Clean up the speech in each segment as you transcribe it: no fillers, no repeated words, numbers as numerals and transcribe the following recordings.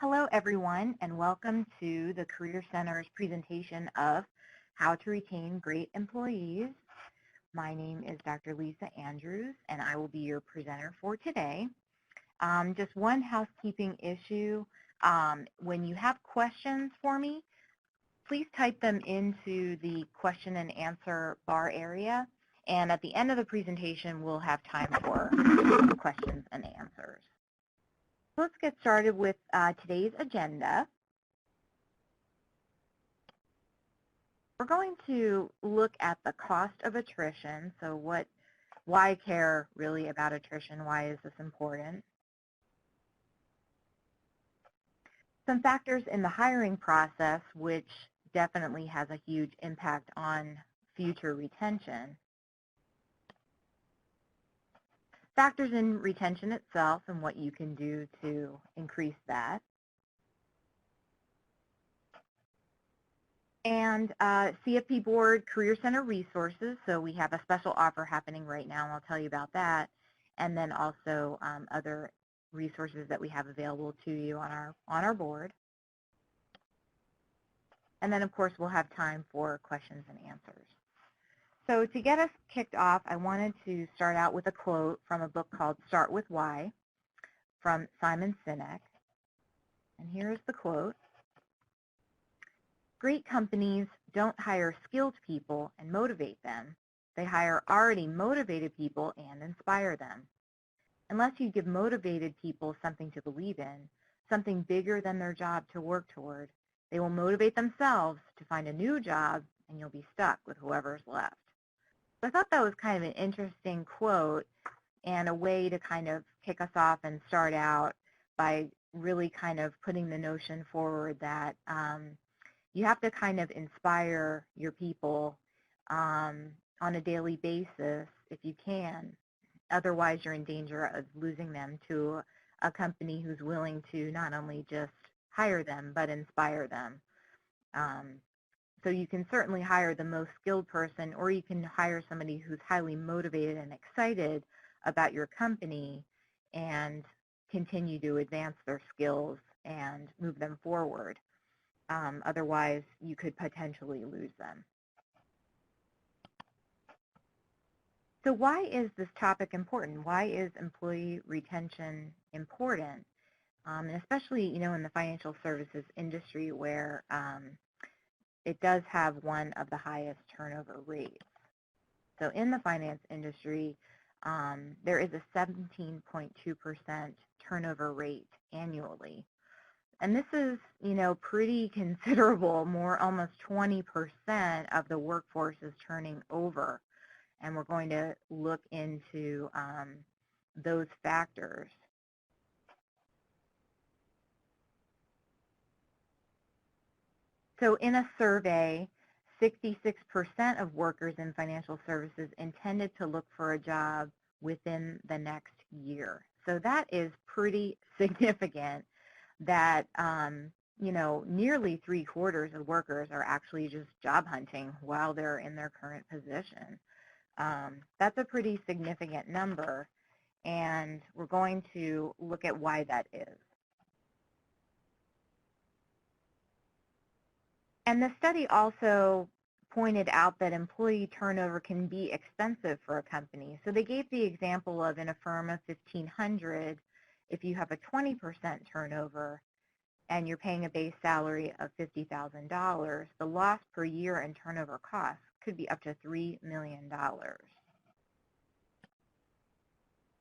Hello, everyone, and welcome to the Career Center's presentation of How to Retain Great Employees. My name is Dr. Lisa Andrews, and I will be your presenter for today. Just one housekeeping issue. When you have questions for me, please type them into the question and answer bar area, and at the end of the presentation, we'll have time for questions and answers. Let's get started with today's agenda. We're going to look at the cost of attrition. So why care really about attrition? Why is this important? Some factors in the hiring process, which definitely has a huge impact on future retention. Factors in retention itself and what you can do to increase that. And CFP Board Career Center resources. So we have a special offer happening right now, and I'll tell you about that. And then also other resources that we have available to you on our board. And then, of course, we'll have time for questions and answers. So to get us kicked off, I wanted to start out with a quote from a book called Start With Why from Simon Sinek. And here's the quote. Great companies don't hire skilled people and motivate them. They hire already motivated people and inspire them. Unless you give motivated people something to believe in, something bigger than their job to work toward, they will motivate themselves to find a new job, and you'll be stuck with whoever's left. So I thought that was kind of an interesting quote and a way to kind of kick us off and start out by really kind of putting the notion forward that you have to kind of inspire your people on a daily basis if you can. Otherwise, you're in danger of losing them to a company who's willing to not only just hire them, but inspire them. So you can certainly hire the most skilled person, or you can hire somebody who's highly motivated and excited about your company and continue to advance their skills and move them forward. Otherwise, you could potentially lose them. So why is this topic important? Why is employee retention important? And especially, in the financial services industry where it does have one of the highest turnover rates. So in the finance industry, there is a 17.2% turnover rate annually. And this is, pretty considerable, almost 20% of the workforce is turning over. And we're going to look into those factors. So in a survey, 66% of workers in financial services intended to look for a job within the next year. So that is pretty significant that, nearly 3/4 of workers are actually just job hunting while they're in their current position. That's a pretty significant number, and we're going to look at why that is. And the study also pointed out that employee turnover can be expensive for a company. So they gave the example of in a firm of 1,500, if you have a 20% turnover and you're paying a base salary of $50,000, the loss per year in turnover costs could be up to $3 million.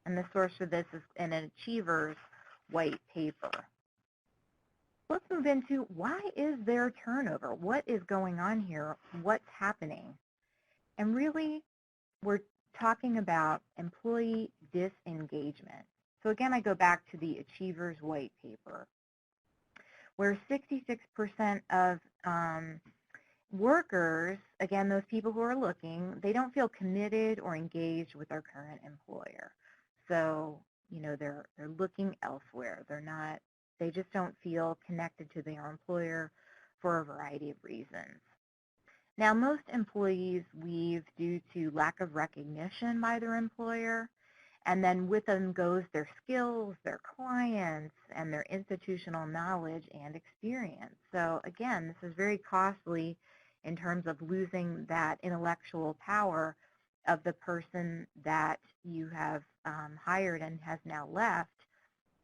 And the source for this is in an Achiever's white paper. Let's move into why is there turnover? What is going on here? What's happening? And really, we're talking about employee disengagement. So again, I go back to the Achiever's white paper, where 66% of workers, again, those people who are looking, they don't feel committed or engaged with their current employer. So, they're looking elsewhere. They just don't feel connected to their employer for a variety of reasons. Now, most employees leave due to lack of recognition by their employer, And then with them goes their skills, their clients, and their institutional knowledge and experience. So again, this is very costly in terms of losing that intellectual power of the person that you have hired and has now left.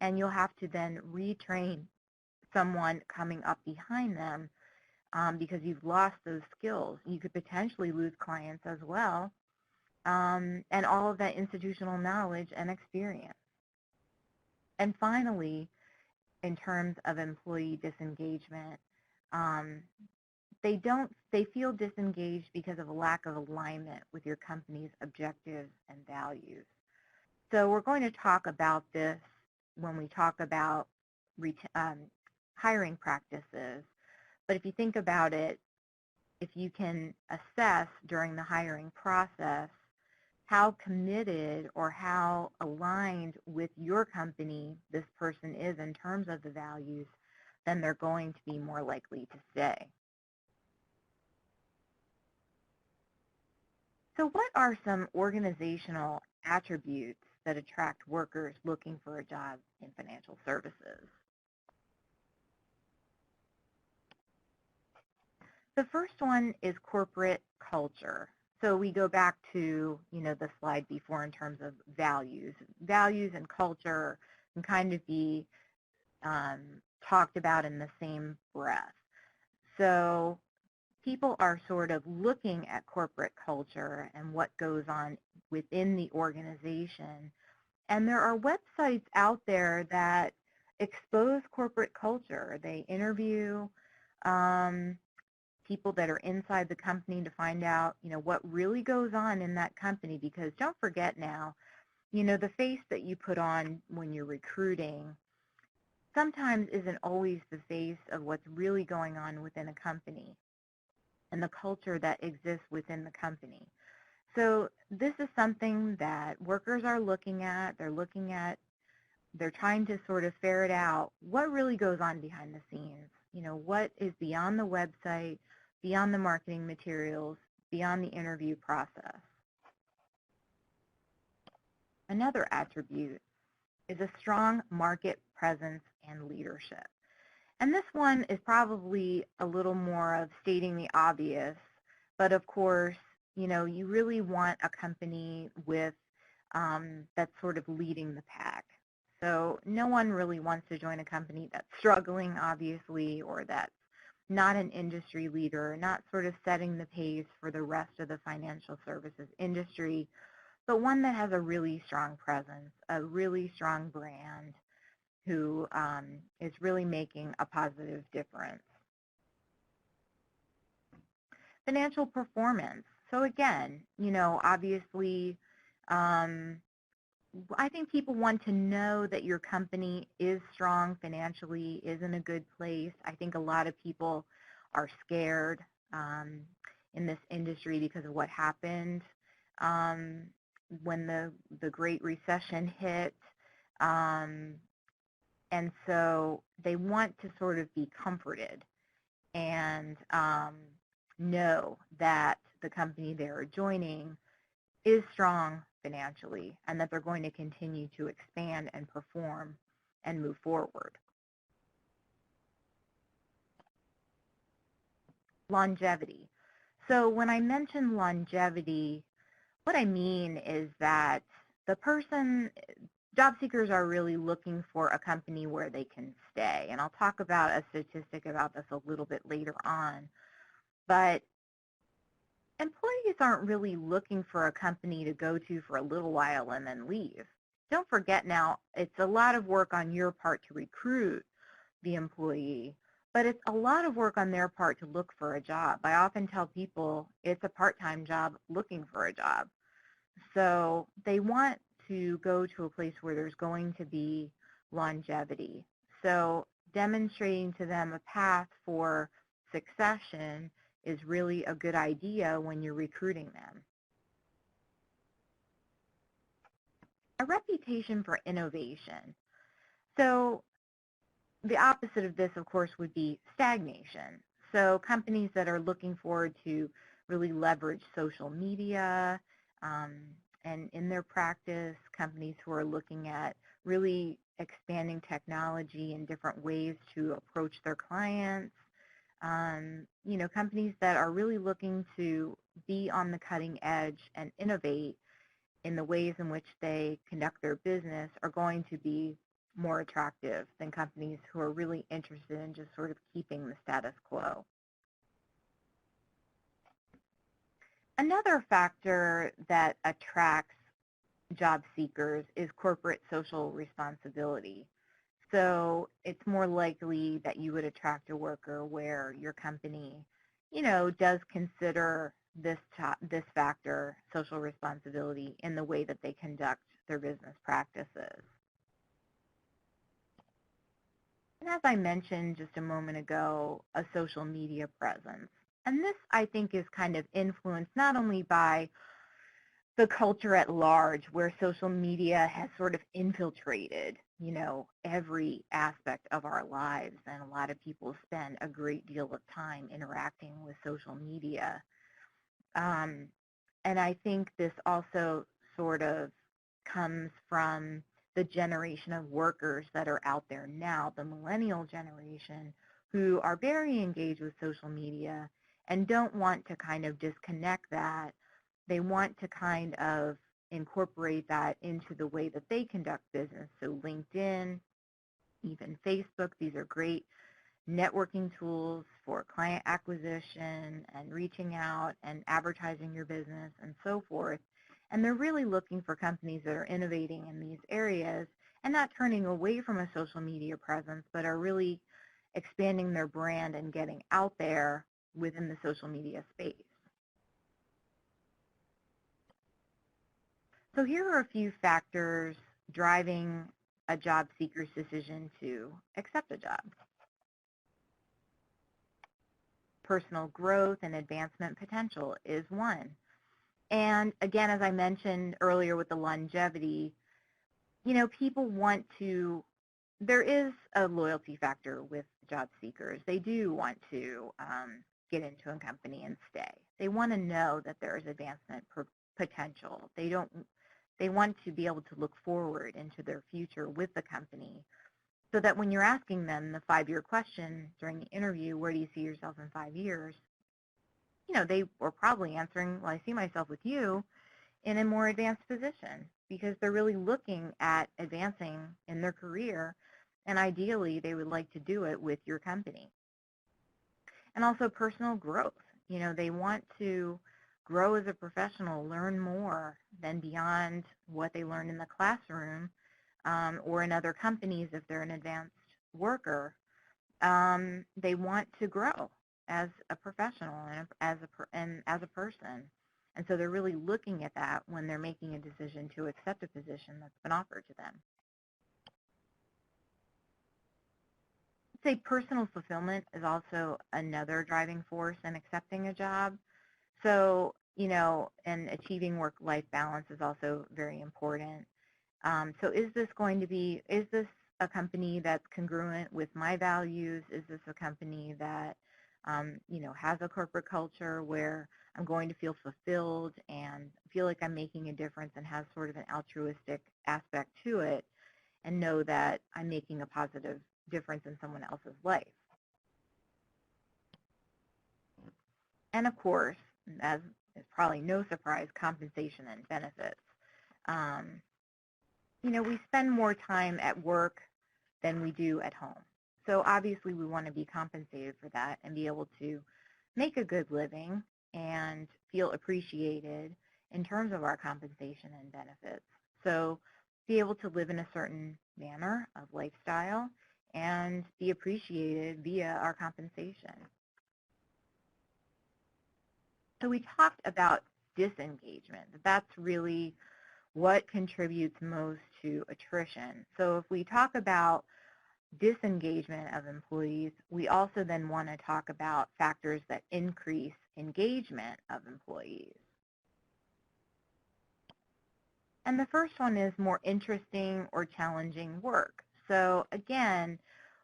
And you'll have to then retrain someone coming up behind them because you've lost those skills. You could potentially lose clients as well, and all of that institutional knowledge and experience. And finally, in terms of employee disengagement, they feel disengaged because of a lack of alignment with your company's objectives and values. So we're going to talk about this when we talk about hiring practices. But if you think about it, if you can assess during the hiring process how committed or how aligned with your company this person is in terms of the values, then they're going to be more likely to stay. So what are some organizational attributes that attract workers looking for a job in financial services? The first one is corporate culture. So we go back to, the slide before in terms of values. Values and culture can kind of be talked about in the same breath. So people are sort of looking at corporate culture and what goes on within the organization. And there are websites out there that expose corporate culture. They interview people that are inside the company to find out, what really goes on in that company. Because don't forget now, the face that you put on when you're recruiting sometimes isn't always the face of what's really going on within a company and the culture that exists within the company. So this is something that workers are looking at. They're trying to sort of ferret out what really goes on behind the scenes. What is beyond the website, beyond the marketing materials, beyond the interview process. Another attribute is a strong market presence and leadership. And this one is probably a little more of stating the obvious, but of course, you really want a company with that's sort of leading the pack. So no one really wants to join a company that's struggling, obviously, or that's not an industry leader, not sort of setting the pace for the rest of the financial services industry, but one that has a really strong presence, a really strong brand, who is really making a positive difference. Financial performance. So again, obviously, I think people want to know that your company is strong financially, is in a good place. I think a lot of people are scared in this industry because of what happened when the Great Recession hit. And so they want to sort of be comforted and know that the company they're joining is strong financially and that they're going to continue to expand and perform and move forward. Longevity. So when I mention longevity, what I mean is that job seekers are really looking for a company where they can stay. And I'll talk about a statistic about this a little bit later on. But employees aren't really looking for a company to go to for a little while and then leave. Don't forget now, it's a lot of work on your part to recruit the employee, but it's a lot of work on their part to look for a job. I often tell people it's a part-time job looking for a job. So they want to go to a place where there's going to be longevity. So demonstrating to them a path for succession is really a good idea when you're recruiting them. A reputation for innovation. So the opposite of this, of course, would be stagnation. So companies that are looking forward to really leverage social media, and in their practice, companies who are looking at really expanding technology in different ways to approach their clients, companies that are really looking to be on the cutting edge and innovate in the ways in which they conduct their business are going to be more attractive than companies who are really interested in just sort of keeping the status quo. Another factor that attracts job seekers is corporate social responsibility. So it's more likely that you would attract a worker where your company, does consider this factor, social responsibility, in the way that they conduct their business practices. And as I mentioned just a moment ago, a social media presence. And this, I think, is kind of influenced not only by the culture at large, where social media has sort of infiltrated, every aspect of our lives, and a lot of people spend a great deal of time interacting with social media. And I think this also sort of comes from the generation of workers that are out there now, the millennial generation, who are very engaged with social media and don't want to kind of disconnect that. They want to kind of incorporate that into the way that they conduct business. So LinkedIn, even Facebook, these are great networking tools for client acquisition and reaching out and advertising your business and so forth. And they're really looking for companies that are innovating in these areas and not turning away from a social media presence, but are really expanding their brand and getting out there within the social media space. So here are a few factors driving a job seeker's decision to accept a job. Personal growth and advancement potential is one. And again, as I mentioned earlier with the longevity, people want to, there is a loyalty factor with job seekers. They do want to get into a company and stay. They want to know that there is advancement potential. They want to be able to look forward into their future with the company, so that when you're asking them the 5-year question during the interview, where do you see yourself in 5 years? They were probably answering, well, I see myself with you in a more advanced position, because they're really looking at advancing in their career, and ideally they would like to do it with your company. And also personal growth. They want to grow as a professional, learn more than beyond what they learned in the classroom or in other companies if they're an advanced worker. They want to grow as a professional and as a person. And so they're really looking at that when they're making a decision to accept a position that's been offered to them. I'd say personal fulfillment is also another driving force in accepting a job. So, and achieving work-life balance is also very important. So is this a company that's congruent with my values? Is this a company that, has a corporate culture where I'm going to feel fulfilled and feel like I'm making a difference and has sort of an altruistic aspect to it, and know that I'm making a positive difference in someone else's life? And of course, as is probably no surprise, compensation and benefits. We spend more time at work than we do at home. So obviously we want to be compensated for that and be able to make a good living and feel appreciated in terms of our compensation and benefits. So be able to live in a certain manner of lifestyle and be appreciated via our compensation. So we talked about disengagement. That's really what contributes most to attrition. So if we talk about disengagement of employees, we also then want to talk about factors that increase engagement of employees. And the first one is more interesting or challenging work. So again,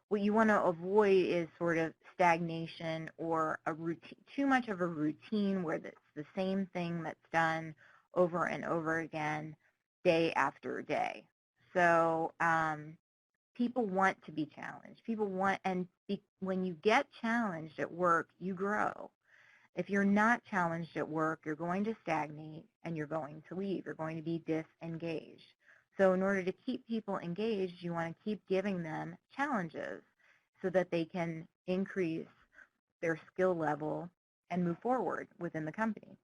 what you want to avoid is sort of stagnation or too much of a routine where it's the same thing that's done over and over again, day after day. So people want to be challenged. People want, and when you get challenged at work, you grow. If you're not challenged at work, you're going to stagnate and you're going to leave. You're going to be disengaged. So in order to keep people engaged, you want to keep giving them challenges so that they can increase their skill level and move forward within the company.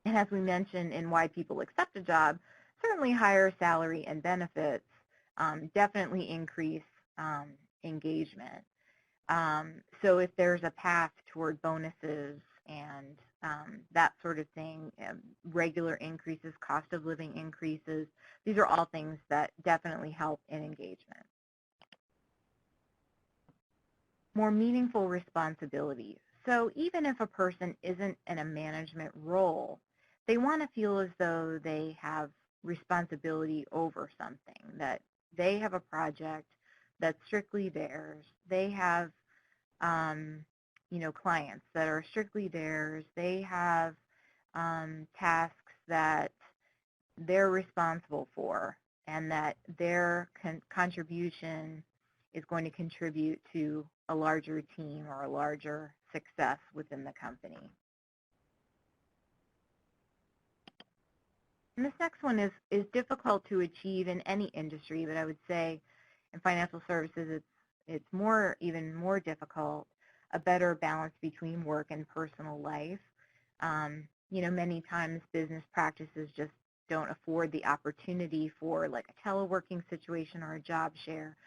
And as we mentioned in why people accept a job, certainly higher salary and benefits definitely increase engagement. So if there's a path toward bonuses and that sort of thing, regular increases, cost of living increases, these are all things that definitely help in engagement. More meaningful responsibilities. So even if a person isn't in a management role, they want to feel as though they have responsibility over something, that they have a project that's strictly theirs. They have clients that are strictly theirs. They have tasks that they're responsible for and that their contribution is going to contribute to a larger team or a larger success within the company. And this next one is difficult to achieve in any industry, but I would say in financial services it's even more difficult, a better balance between work and personal life. Many times business practices just don't afford the opportunity for like a teleworking situation or a job share.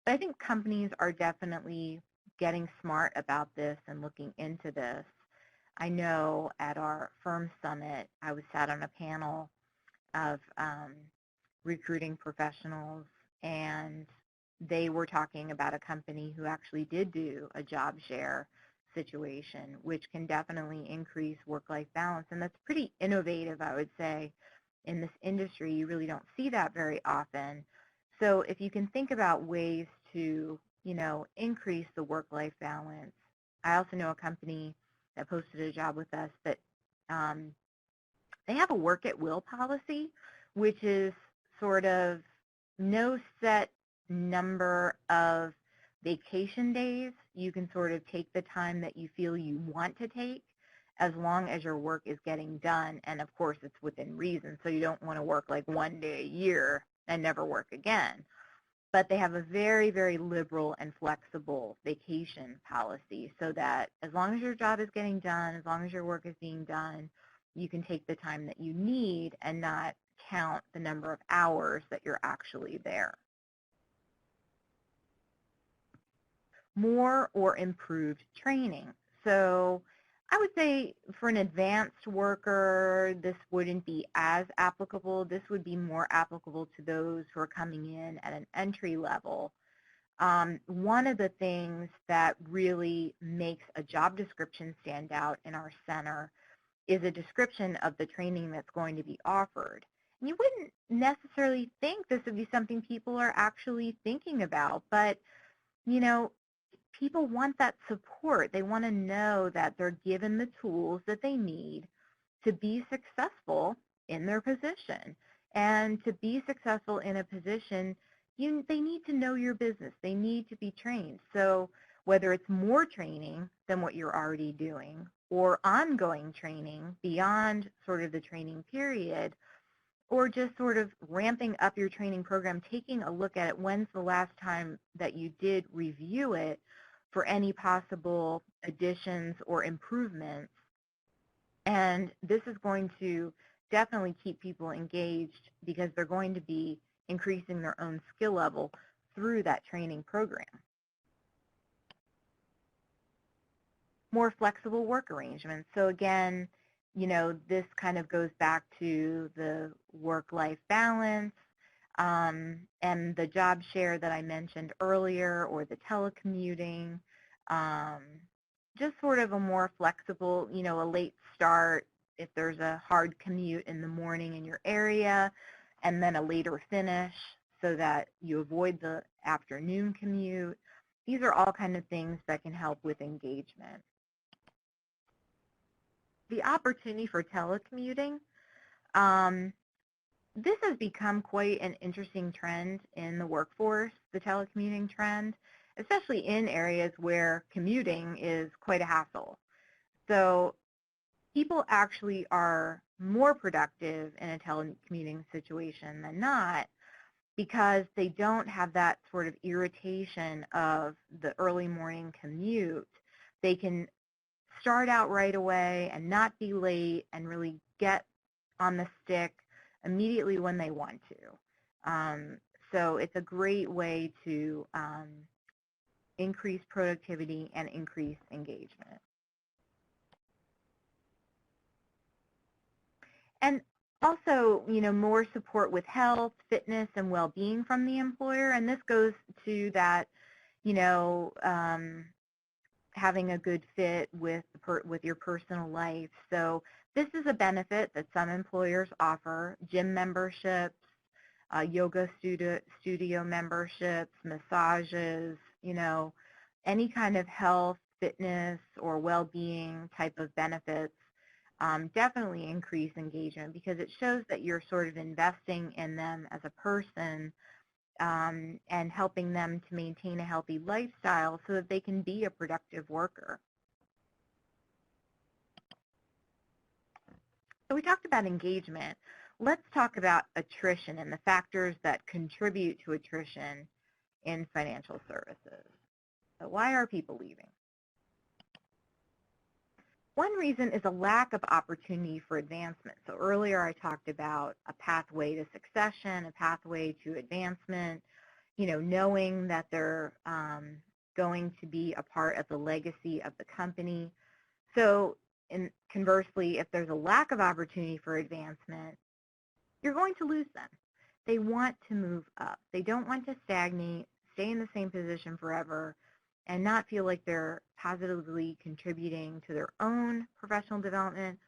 But I think companies are definitely getting smart about this and looking into this. I know at our firm summit, I was sat on a panel of recruiting professionals, and they were talking about a company who actually did do a job share situation, which can definitely increase work-life balance. And that's pretty innovative, I would say, in this industry. You really don't see that very often. So if you can think about ways to, increase the work-life balance. I also know a company that posted a job with us that they have a work at will policy, which is sort of no set number of vacation days. You can sort of take the time that you feel you want to take as long as your work is getting done. And of course, it's within reason. So you don't want to work like one day a year and never work again. But they have a very, very liberal and flexible vacation policy so that as long as your job is getting done, as long as your work is being done, you can take the time that you need and not count the number of hours that you're actually there. More or improved training. So I would say for an advanced worker, this wouldn't be as applicable. This would be more applicable to those who are coming in at an entry level. One of the things that really makes a job description stand out in our center is a description of the training that's going to be offered. And you wouldn't necessarily think this would be something people are actually thinking about, but people want that support. They want to know that they're given the tools that they need to be successful in their position. And to be successful in a position, they need to know your business. They need to be trained. So whether it's more training than what you're already doing or ongoing training beyond sort of the training period, or just sort of ramping up your training program, taking a look at it, when's the last time that you did review it for any possible additions or improvements. And this is going to definitely keep people engaged because they're going to be increasing their own skill level through that training program. More flexible work arrangements. So again, this kind of goes back to the work-life balance and the job share that I mentioned earlier, or the telecommuting, just sort of a more flexible, a late start if there's a hard commute in the morning in your area, and then a later finish so that you avoid the afternoon commute. These are all kind of things that can help with engagement. The opportunity for telecommuting, um, this has become quite an interesting trend in the workforce, the telecommuting trend, especially in areas where commuting is quite a hassle. So people actually are more productive in a telecommuting situation than not because they don't have that sort of irritation of the early morning commute. They can start out right away and not be late and really get on the stick immediately when they want to. So it's a great way to increase productivity and increase engagement. And also, more support with health, fitness, and well-being from the employer. And this goes to that, you know, having a good fit with your personal life. So this is a benefit that some employers offer: gym memberships, yoga studio memberships, massages, any kind of health, fitness, or well-being type of benefits definitely increase engagement because it shows that you're sort of investing in them as a person and helping them to maintain a healthy lifestyle so that they can be a productive worker. So we talked about engagement. Let's talk about attrition and the factors that contribute to attrition in financial services. So why are people leaving? One reason is a lack of opportunity for advancement. So earlier I talked about a pathway to succession, a pathway to advancement, knowing that they're going to be a part of the legacy of the company. So conversely, if there's a lack of opportunity for advancement, you're going to lose them. They want to move up. They don't want to stagnate, stay in the same position forever, and not feel like they're positively contributing to their own professional development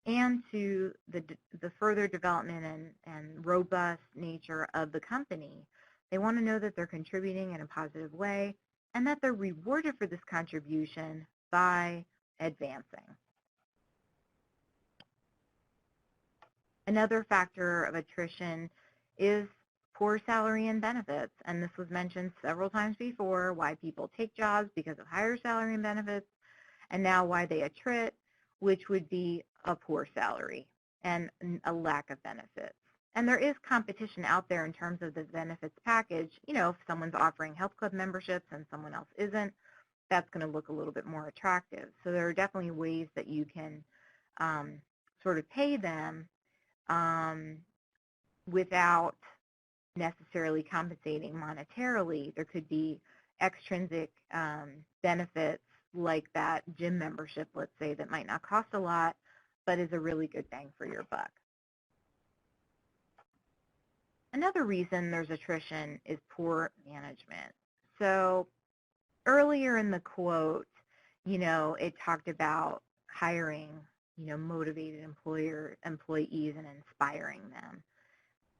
and to the further development and robust nature of the company. They want to know that they're contributing in a positive way and that they're rewarded for this contribution by advancing. Another factor of attrition is poor salary and benefits, and this was mentioned several times before, why people take jobs because of higher salary and benefits, and now why they attrit, which would be a poor salary and a lack of benefits. And there is competition out there in terms of the benefits package. If someone's offering health club memberships and someone else isn't, that's going to look a little bit more attractive. So there are definitely ways that you can sort of pay them without necessarily compensating monetarily. There could be extrinsic benefits like that gym membership, let's say, that might not cost a lot, but is a really good bang for your buck. Another reason there's attrition is poor management. So earlier in the quote, it talked about hiring, motivated employees and inspiring them.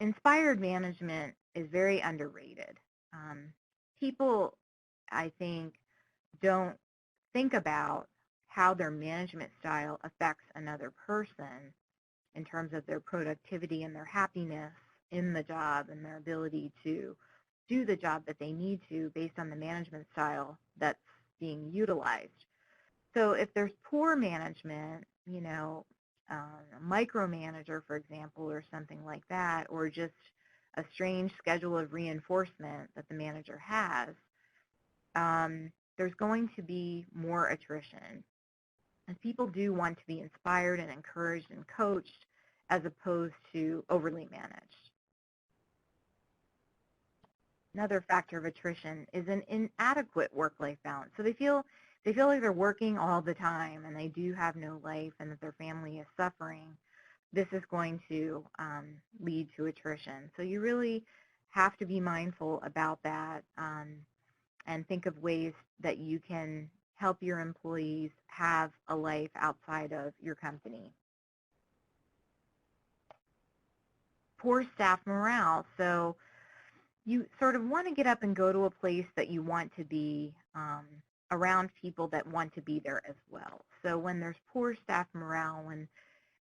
Inspired management is very underrated. People, I think, don't think about how their management style affects another person in terms of their productivity and their happiness in the job and their ability to do the job that they need to based on the management style that's being utilized. So if there's poor management, a micromanager, for example, or something like that, or just a strange schedule of reinforcement that the manager has, there's going to be more attrition. And people do want to be inspired and encouraged and coached as opposed to overly managed. Another factor of attrition is an inadequate work-life balance. So they feel like they're working all the time and they do have no life and that their family is suffering. This is going to lead to attrition. So you really have to be mindful about that and think of ways that you can help your employees have a life outside of your company. Poor staff morale. So you sort of want to get up and go to a place that you want to be around people that want to be there as well. So when there's poor staff morale, when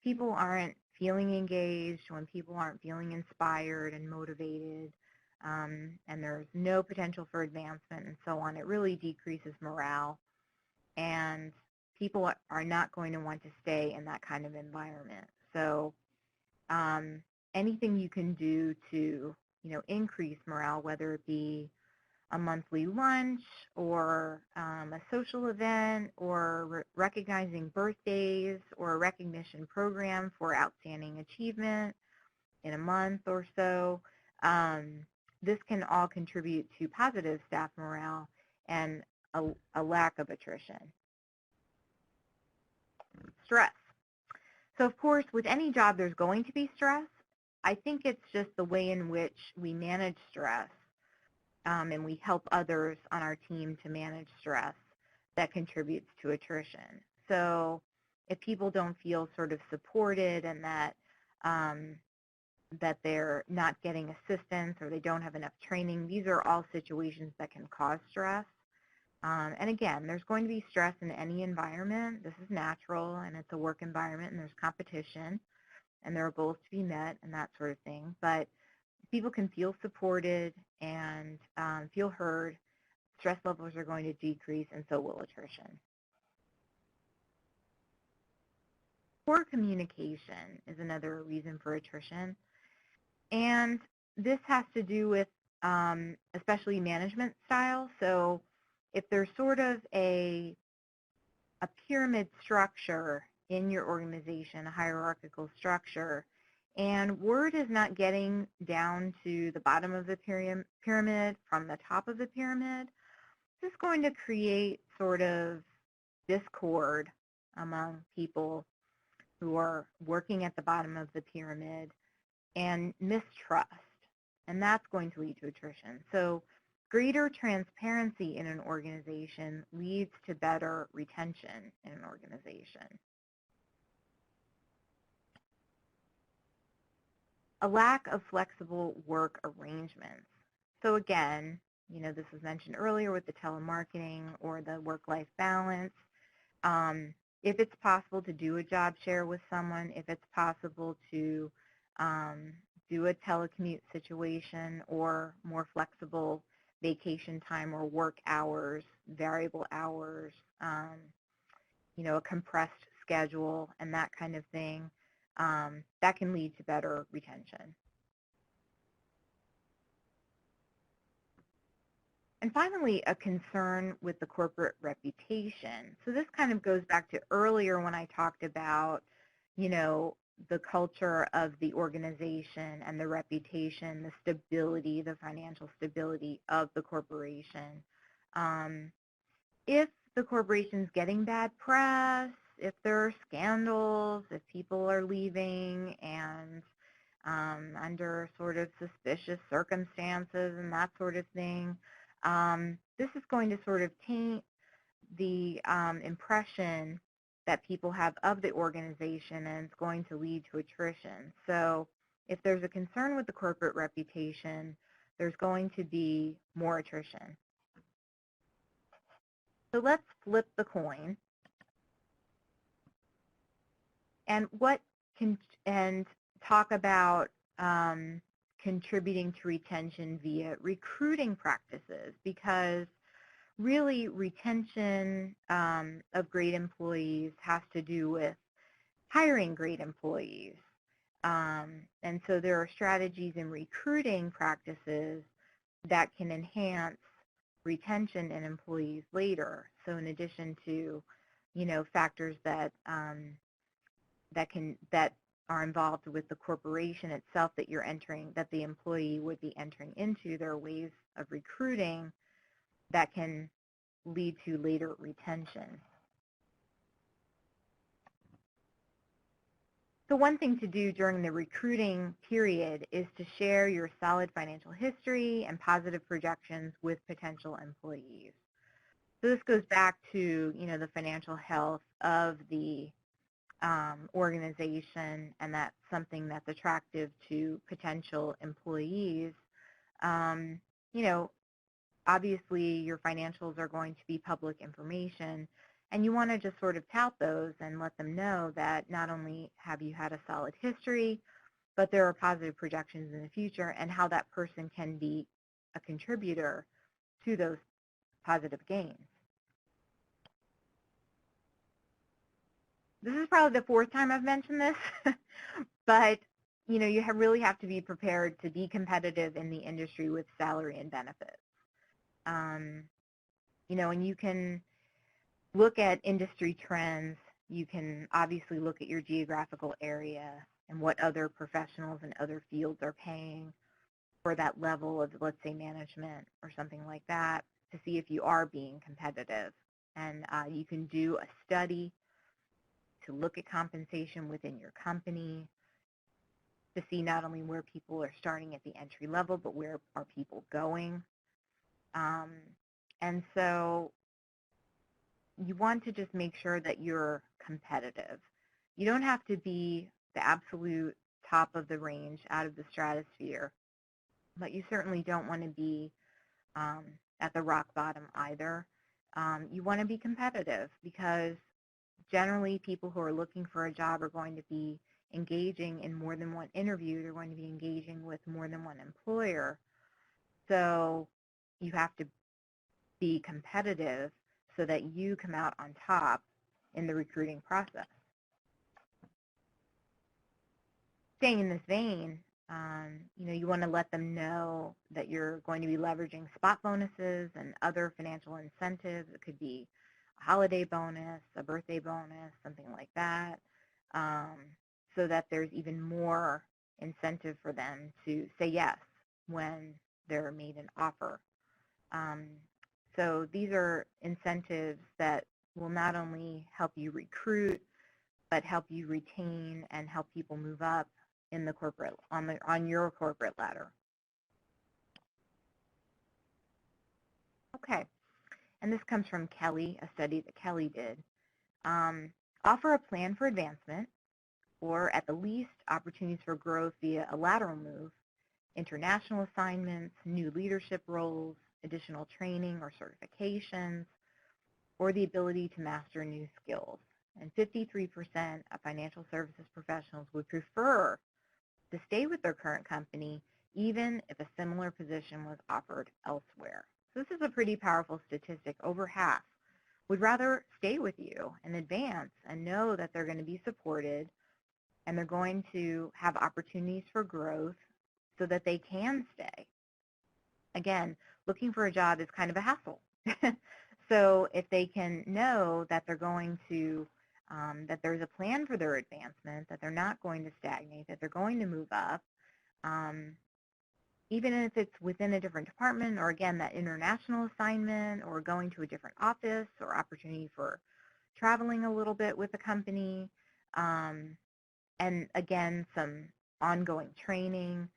people aren't feeling engaged, when people aren't feeling inspired and motivated, and there's no potential for advancement and so on, it really decreases morale, and people are not going to want to stay in that kind of environment. So anything you can do to, increase morale, whether it be a monthly lunch or a social event or recognizing birthdays or a recognition program for outstanding achievement in a month or so. This can all contribute to positive staff morale and a lack of attrition. Stress. So of course, with any job, there's going to be stress. I think it's just the way in which we manage stress and we help others on our team to manage stress that contributes to attrition. So if people don't feel sort of supported and that that they're not getting assistance or they don't have enough training, these are all situations that can cause stress. And again, there's going to be stress in any environment. This is natural, and it's a work environment, and there's competition, and there are goals to be met and that sort of thing. But people can feel supported and feel heard. Stress levels are going to decrease, and so will attrition. Poor communication is another reason for attrition. And this has to do with especially management style. So if there's sort of a pyramid structure in your organization, a hierarchical structure, and word is not getting down to the bottom of the pyramid from the top of the pyramid, this is going to create sort of discord among people who are working at the bottom of the pyramid and mistrust, and that's going to lead to attrition. So greater transparency in an organization leads to better retention in an organization. A lack of flexible work arrangements. So again, this was mentioned earlier with the telemarketing or the work-life balance. If it's possible to do a job share with someone, if it's possible to do a telecommute situation or more flexible vacation time or work hours, variable hours, a compressed schedule and that kind of thing, that can lead to better retention. And finally, a concern with the corporate reputation. So this kind of goes back to earlier when I talked about, the culture of the organization and the reputation, the stability, the financial stability of the corporation. If the corporation's getting bad press, if there are scandals, if people are leaving and under sort of suspicious circumstances and that sort of thing, this is going to sort of taint the impression that people have of the organization, and it's going to lead to attrition. So if there's a concern with the corporate reputation, there's going to be more attrition. So let's flip the coin. And talk about contributing to retention via recruiting practices, because really retention of great employees has to do with hiring great employees. And so there are strategies in recruiting practices that can enhance retention in employees later. So in addition to, factors that that are involved with the corporation itself that the employee would be entering into, there are ways of recruiting that can lead to later retention. So one thing to do during the recruiting period is to share your solid financial history and positive projections with potential employees. So this goes back to, the financial health of the organization, and that's something that's attractive to potential employees. obviously your financials are going to be public information, and you want to just sort of tout those and let them know that not only have you had a solid history, but there are positive projections in the future and how that person can be a contributor to those positive gains. This is probably the fourth time I've mentioned this, but you really have to be prepared to be competitive in the industry with salary and benefits. And you can look at industry trends. You can obviously look at your geographical area and what other professionals in other fields are paying for that level of, let's say, management or something like that, to see if you are being competitive. And you can do a study to look at compensation within your company to see not only where people are starting at the entry level, but where are people going. And so you want to just make sure that you're competitive. You don't have to be the absolute top of the range out of the stratosphere, but you certainly don't want to be at the rock bottom either. You want to be competitive because generally people who are looking for a job are going to be engaging in more than one interview. They're going to be engaging with more than one employer. So you have to be competitive so that you come out on top in the recruiting process. Staying in this vein, you want to let them know that you're going to be leveraging spot bonuses and other financial incentives. It could be a holiday bonus, a birthday bonus, something like that, so that there's even more incentive for them to say yes when they're made an offer. So these are incentives that will not only help you recruit, but help you retain and help people move up in the corporate on your corporate ladder. Okay, and this comes from Kelly, a study that Kelly did. Offer a plan for advancement, or at the least opportunities for growth via a lateral move, international assignments, new leadership roles, additional training or certifications, or the ability to master new skills. And 53% of financial services professionals would prefer to stay with their current company even if a similar position was offered elsewhere. So this is a pretty powerful statistic. Over half would rather stay with you and advance and know that they're going to be supported and they're going to have opportunities for growth so that they can stay. Again, looking for a job is kind of a hassle. So if they can know that they're going to, that there's a plan for their advancement, that they're not going to stagnate, that they're going to move up, even if it's within a different department, or again, that international assignment, or going to a different office, or opportunity for traveling a little bit with the company, and again, some ongoing training,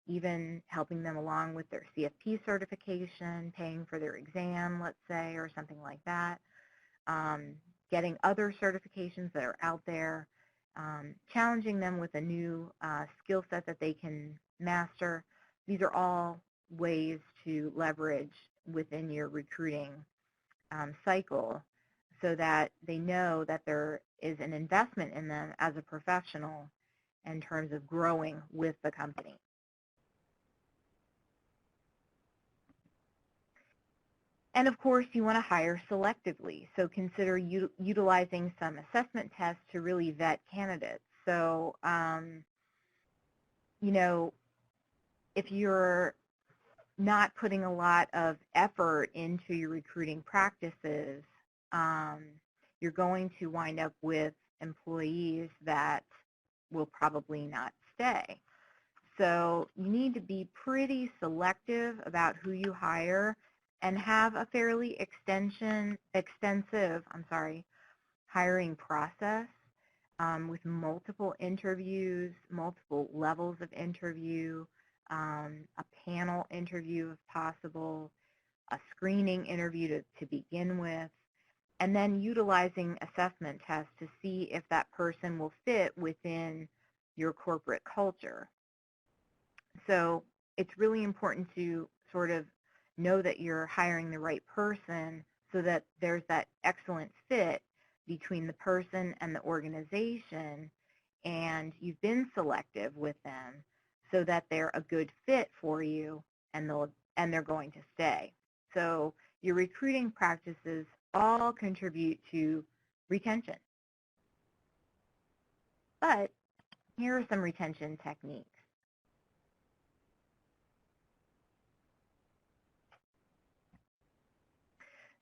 even helping them along with their CFP certification, paying for their exam, let's say, or something like that, getting other certifications that are out there, challenging them with a new skill set that they can master. These are all ways to leverage within your recruiting cycle so that they know that there is an investment in them as a professional in terms of growing with the company. And of course, you want to hire selectively. So consider utilizing some assessment tests to really vet candidates. So, if you're not putting a lot of effort into your recruiting practices, you're going to wind up with employees that will probably not stay. So you need to be pretty selective about who you hire and have a fairly extensive hiring process with multiple interviews, multiple levels of interview, a panel interview if possible, a screening interview to begin with, and then utilizing assessment tests to see if that person will fit within your corporate culture. So it's really important to sort of know that you're hiring the right person so that there's that excellent fit between the person and the organization, and you've been selective with them so that they're a good fit for you and they're going to stay. So your recruiting practices all contribute to retention. But here are some retention techniques.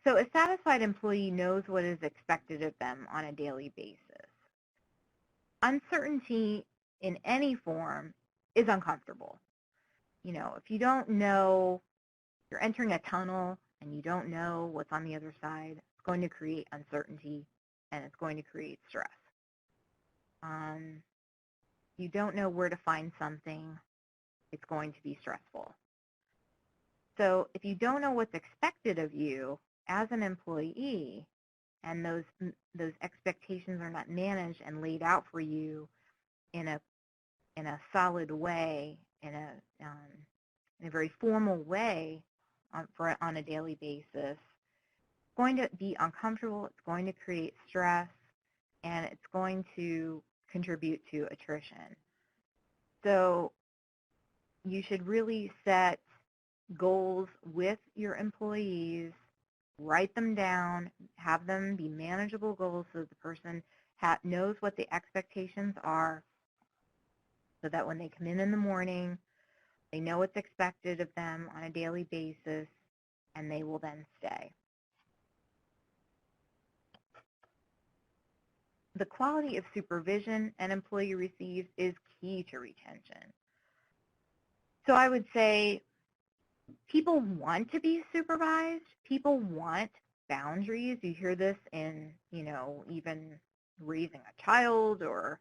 So a satisfied employee knows what is expected of them on a daily basis. Uncertainty in any form is uncomfortable. You know, if you don't know, you're entering a tunnel and you don't know what's on the other side, it's going to create uncertainty and it's going to create stress. You don't know where to find something, it's going to be stressful. So if you don't know what's expected of you as an employee, and those expectations are not managed and laid out for you in a solid way, in a very formal way on a daily basis, it's going to be uncomfortable, it's going to create stress, and it's going to contribute to attrition. So you should really set goals with your employees, write them down, have them be manageable goals so that the person knows what the expectations are, so that when they come in the morning, they know what's expected of them on a daily basis, and they will then stay. The quality of supervision an employee receives is key to retention. So I would say people want to be supervised. People want boundaries. You hear this in, you know, even raising a child, or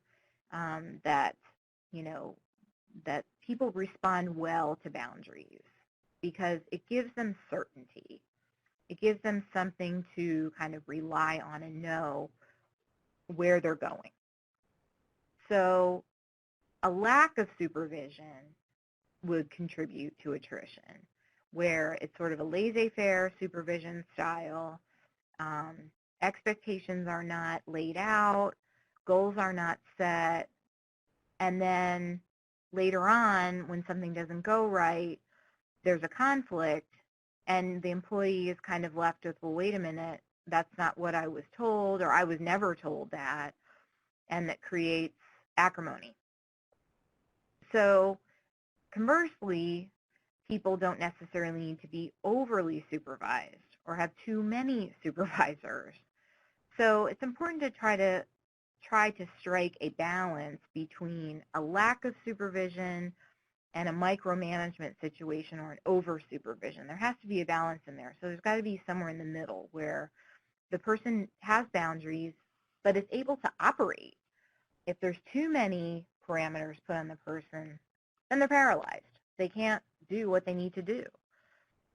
that, you know, that people respond well to boundaries because it gives them certainty. It gives them something to kind of rely on and know where they're going. So a lack of supervision would contribute to attrition, where it's sort of a laissez-faire supervision style. Expectations are not laid out, goals are not set, and then later on, when something doesn't go right, there's a conflict, and the employee is kind of left with, well, wait a minute, that's not what I was told, or I was never told that, and that creates acrimony. So conversely, people don't necessarily need to be overly supervised or have too many supervisors. So it's important to try to strike a balance between a lack of supervision and a micromanagement situation or an over-supervision. There has to be a balance in there. So there's got to be somewhere in the middle where the person has boundaries but is able to operate. If there's too many parameters put on the person, then they're paralyzed. They can't do what they need to do.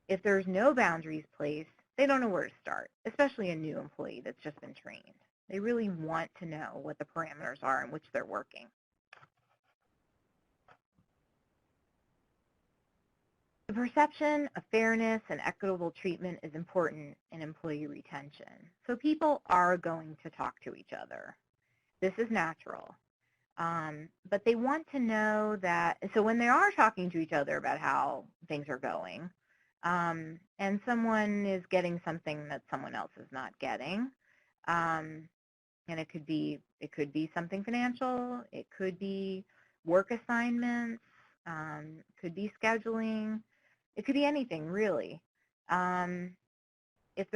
If there's no boundaries placed, they don't know where to start, especially a new employee that's just been trained. They really want to know what the parameters are in which they're working. The perception of fairness and equitable treatment is important in employee retention. So people are going to talk to each other. This is natural. But they want to know that, so when they are talking to each other about how things are going, and someone is getting something that someone else is not getting, and it could be something financial, it could be work assignments, it could be scheduling, it could be anything really. If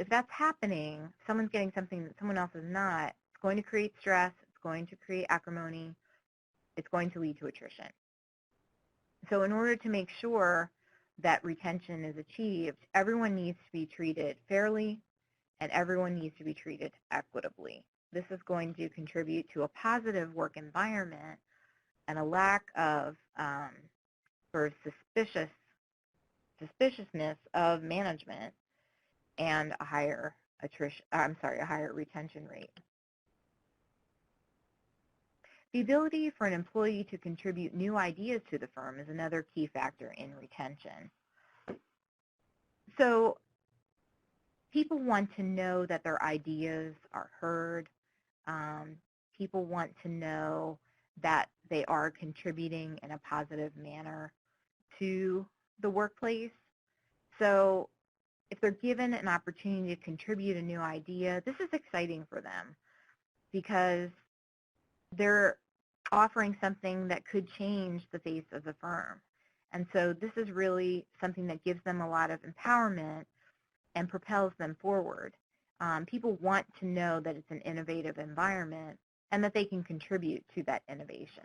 that's happening, someone's getting something that someone else is not, it's going to create stress, it's going to create acrimony, it's going to lead to attrition. So in order to make sure that retention is achieved, everyone needs to be treated fairly and everyone needs to be treated equitably. This is going to contribute to a positive work environment and a lack of sort of suspiciousness of management and a higher retention rate. The ability for an employee to contribute new ideas to the firm is another key factor in retention. So people want to know that their ideas are heard. People want to know that they are contributing in a positive manner to the workplace. So if they're given an opportunity to contribute a new idea, this is exciting for them because they're offering something that could change the face of the firm. And so this is really something that gives them a lot of empowerment and propels them forward. People want to know that it's an innovative environment and that they can contribute to that innovation.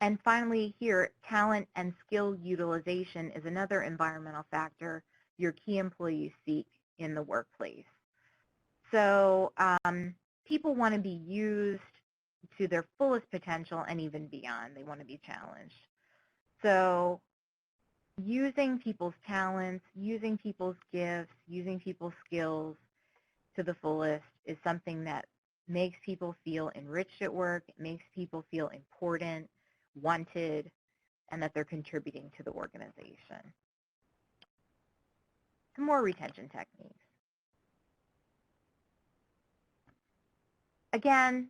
And finally here, talent and skill utilization is another environmental factor your key employees seek in the workplace. So people want to be used to their fullest potential and even beyond. They want to be challenged. So using people's talents, using people's gifts, using people's skills to the fullest is something that makes people feel enriched at work, it makes people feel important, wanted, and that they're contributing to the organization. Some more retention techniques. Again,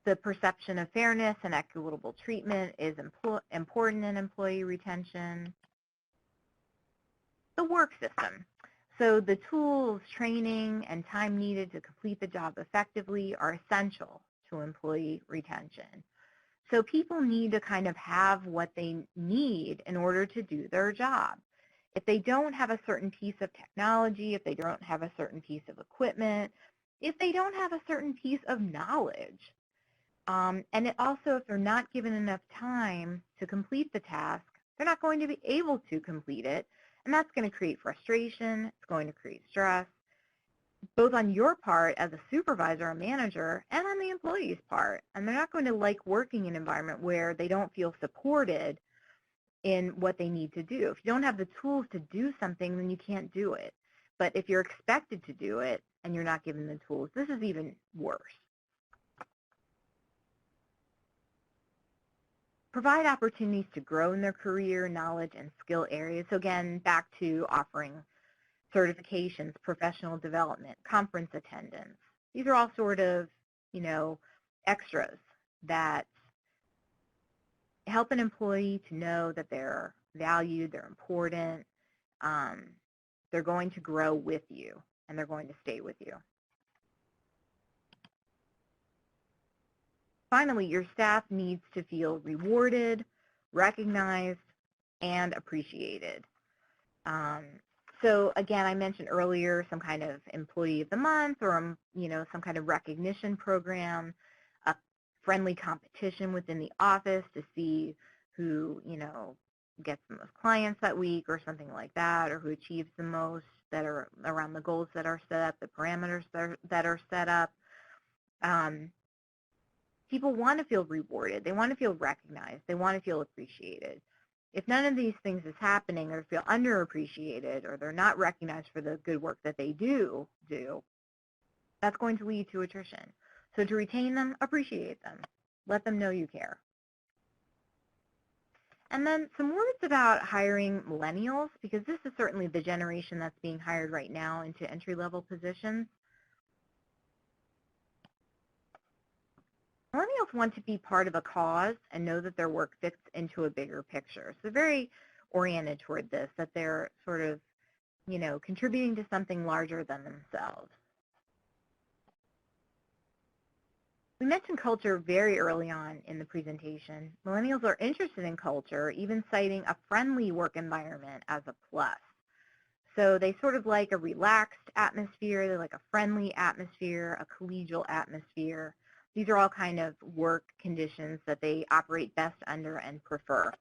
the perception of fairness and equitable treatment is important in employee retention. The work system. So the tools, training, and time needed to complete the job effectively are essential to employee retention. So people need to kind of have what they need in order to do their job. If they don't have a certain piece of technology, if they don't have a certain piece of equipment, if they don't have a certain piece of knowledge, and it also, if they're not given enough time to complete the task, they're not going to be able to complete it, and that's going to create frustration, it's going to create stress, both on your part as a supervisor or manager and on the employee's part. And they're not going to like working in an environment where they don't feel supported in what they need to do. If you don't have the tools to do something, then you can't do it. But if you're expected to do it and you're not given the tools, this is even worse. Provide opportunities to grow in their career, knowledge, and skill areas. So again, back to offering certifications, professional development, conference attendance. These are all sort of, extras that help an employee to know that they're valued, they're important, they're going to grow with you, and they're going to stay with you. Finally, your staff needs to feel rewarded, recognized, and appreciated. So again, I mentioned earlier some kind of employee of the month or, some kind of recognition program, a friendly competition within the office to see who, gets the most clients that week or something like that, or who achieves the most that are around the goals that are set up, the parameters that are set up. People want to feel rewarded. They want to feel recognized. They want to feel appreciated. If none of these things is happening or feel underappreciated or they're not recognized for the good work that they do, that's going to lead to attrition. So to retain them, appreciate them. Let them know you care. And then some words about hiring millennials, because this is certainly the generation that's being hired right now into entry-level positions. Millennials want to be part of a cause and know that their work fits into a bigger picture. So very oriented toward this, that they're sort of, contributing to something larger than themselves. We mentioned culture very early on in the presentation. Millennials are interested in culture, even citing a friendly work environment as a plus. So they sort of like a relaxed atmosphere, they like a friendly atmosphere, a collegial atmosphere. These are all kind of work conditions that they operate best under and prefer.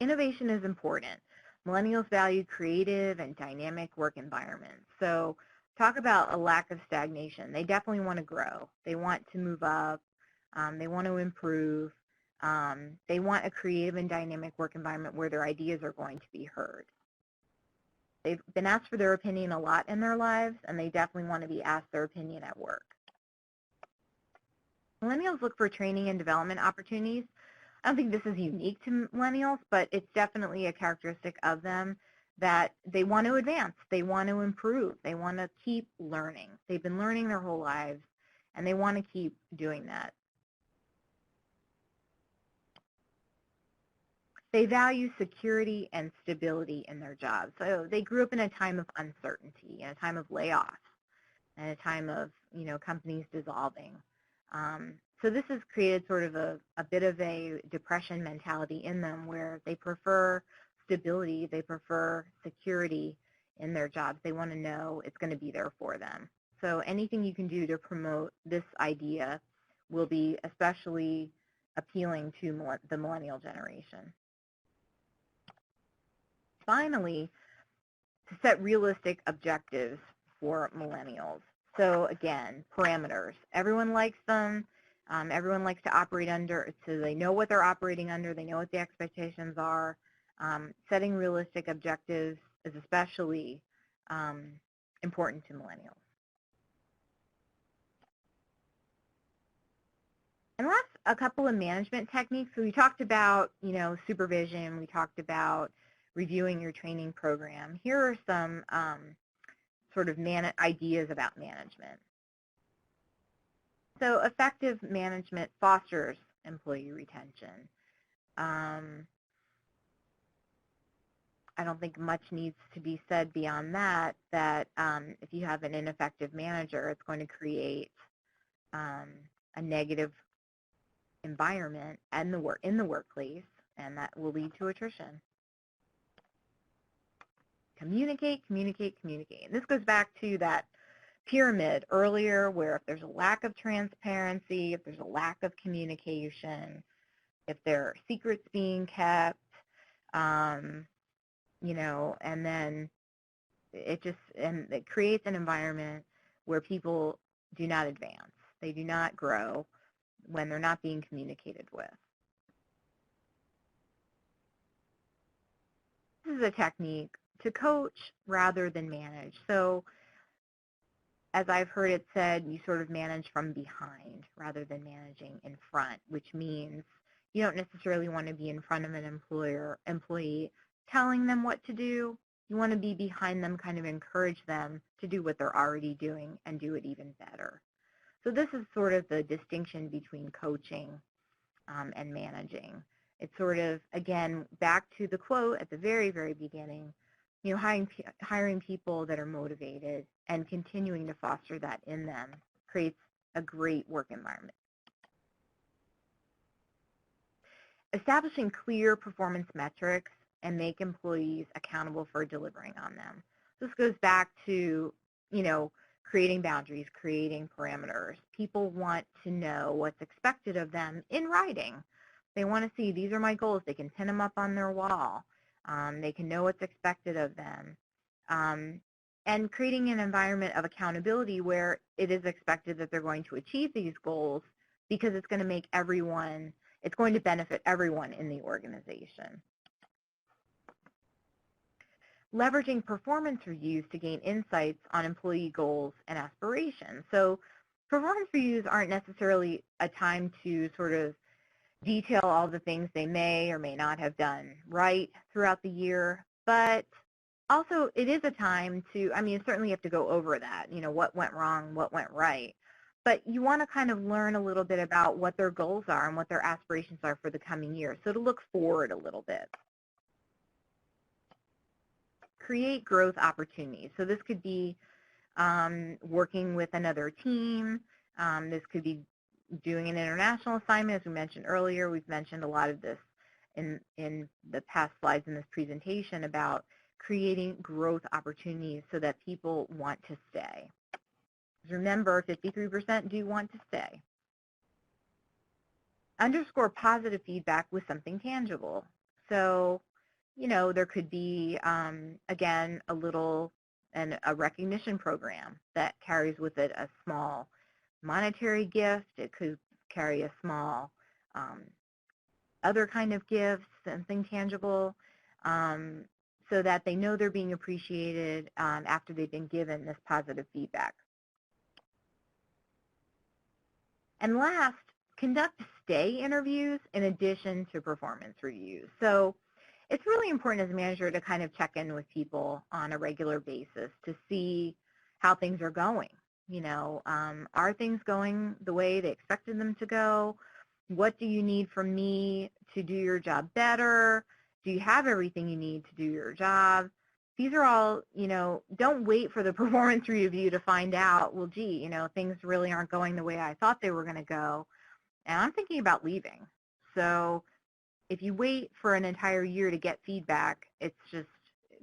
Innovation is important. Millennials value creative and dynamic work environments. So talk about a lack of stagnation. They definitely want to grow. They want to move up. They want to improve. They want a creative and dynamic work environment where their ideas are going to be heard. They've been asked for their opinion a lot in their lives, and they definitely want to be asked their opinion at work. Millennials look for training and development opportunities. I don't think this is unique to millennials, but it's definitely a characteristic of them that they want to advance, they want to improve, they want to keep learning. They've been learning their whole lives, and they want to keep doing that. They value security and stability in their jobs. So they grew up in a time of uncertainty, in a time of layoffs, and a time of, companies dissolving. So this has created sort of a bit of a depression mentality in them where they prefer stability, they prefer security in their jobs. They want to know it's going to be there for them. So anything you can do to promote this idea will be especially appealing to the millennial generation. Finally, to set realistic objectives for millennials. So again, parameters. Everyone likes them. Everyone likes to operate under, so they know what they're operating under. They know what the expectations are. Setting realistic objectives is especially important to millennials. And last, a couple of management techniques. So we talked about, supervision. We talked about reviewing your training program. Here are some sort of ideas about management. So effective management fosters employee retention. I don't think much needs to be said beyond that, if you have an ineffective manager, it's going to create a negative environment in the workplace, and that will lead to attrition. Communicate, communicate, communicate. And this goes back to that pyramid earlier where if there's a lack of transparency, if there's a lack of communication, if there are secrets being kept, and then it creates an environment where people do not advance. They do not grow when they're not being communicated with. This is a technique to coach rather than manage. So as I've heard it said, you sort of manage from behind rather than managing in front, which means you don't necessarily want to be in front of an employee telling them what to do. You want to be behind them, kind of encourage them to do what they're already doing and do it even better. So this is sort of the distinction between coaching and managing. It's sort of, again, back to the quote at the very, very beginning, hiring people that are motivated and continuing to foster that in them creates a great work environment. Establishing clear performance metrics and make employees accountable for delivering on them. This goes back to, creating boundaries, creating parameters. People want to know what's expected of them in writing. They want to see, these are my goals. They can pin them up on their wall. They can know what's expected of them. And creating an environment of accountability where it is expected that they're going to achieve these goals because it's going to make it's going to benefit everyone in the organization. Leveraging performance reviews to gain insights on employee goals and aspirations. So performance reviews aren't necessarily a time to sort of detail all the things they may or may not have done right throughout the year, but also it is a time to, certainly you have to go over that, what went wrong, what went right, but you want to kind of learn a little bit about what their goals are and what their aspirations are for the coming year, so to look forward a little bit. Create growth opportunities. So this could be working with another team. This could be doing an international assignment, as we mentioned earlier. We've mentioned a lot of this in the past slides in this presentation about creating growth opportunities so that people want to stay. Remember, 53% do want to stay. Underscore positive feedback with something tangible. So, there could be, again, a recognition program that carries with it a small monetary gift. It could carry a small other kind of gift, something tangible, so that they know they're being appreciated after they've been given this positive feedback. And last, conduct stay interviews in addition to performance reviews. So it's really important as a manager to kind of check in with people on a regular basis to see how things are going. Are things going the way they expected them to go? What do you need from me to do your job better? Do you have everything you need to do your job? These are all, don't wait for the performance review to find out, well, gee, things really aren't going the way I thought they were going to go, and I'm thinking about leaving. So if you wait for an entire year to get feedback, it's just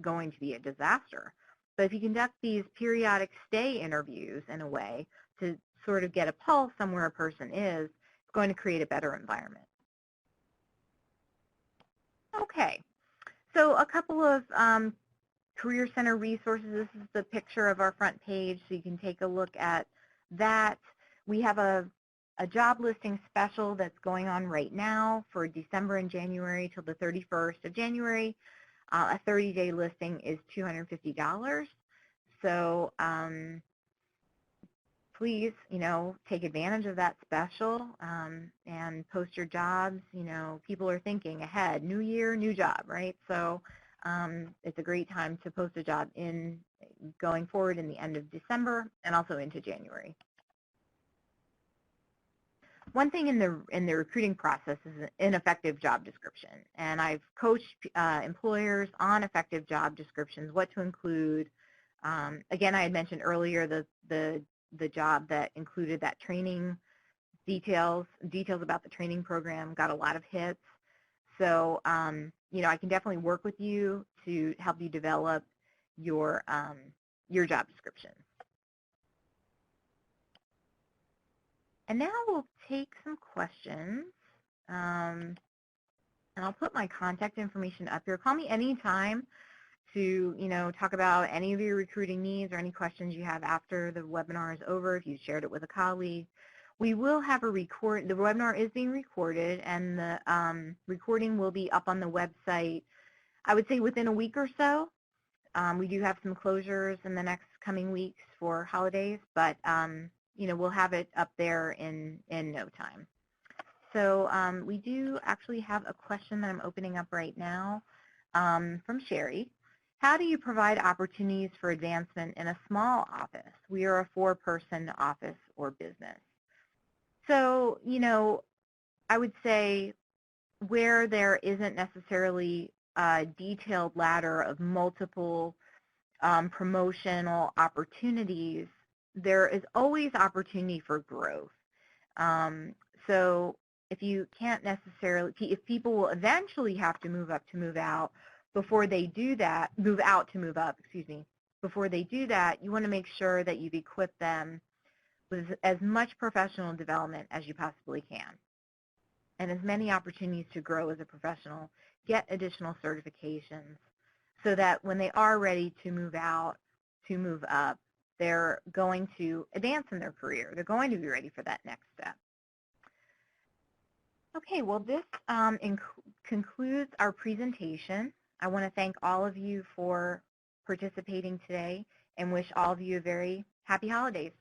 going to be a disaster. But if you conduct these periodic stay interviews in a way to sort of get a pulse on where a person is, it's going to create a better environment. Okay, so a couple of Career Center resources. This is the picture of our front page, so you can take a look at that. We have a job listing special that's going on right now for December and January till the 31st of January. A 30-day listing is $250. So please, take advantage of that special and post your jobs. People are thinking ahead, new year, new job, right? So it's a great time to post a job going forward in the end of December and also into January. One thing in the recruiting process is an effective job description, and I've coached employers on effective job descriptions, what to include. Again, I had mentioned earlier the job that included that training details about the training program got a lot of hits. So I can definitely work with you to help you develop your job description. And now we'll take some questions. And I'll put my contact information up here. Call me anytime to, talk about any of your recruiting needs or any questions you have after the webinar is over, if you shared it with a colleague. We will have the webinar is being recorded, and the recording will be up on the website, I would say within a week or so. We do have some closures in the next coming weeks for holidays, but we'll have it up there in no time. So we do actually have a question that I'm opening up right now from Sherry. How do you provide opportunities for advancement in a small office? We are a 4-person office or business. So, I would say where there isn't necessarily a detailed ladder of multiple promotional opportunities, there is always opportunity for growth. So if you can't necessarily, if people will eventually have to move up to move out, before they do that, move out to move up, excuse me, before they do that, you want to make sure that you've equipped them with as much professional development as you possibly can, and as many opportunities to grow as a professional, get additional certifications, so that when they are ready to move out, to move up, they're going to advance in their career. They're going to be ready for that next step. Okay, well, this concludes our presentation. I want to thank all of you for participating today and wish all of you a very happy holidays.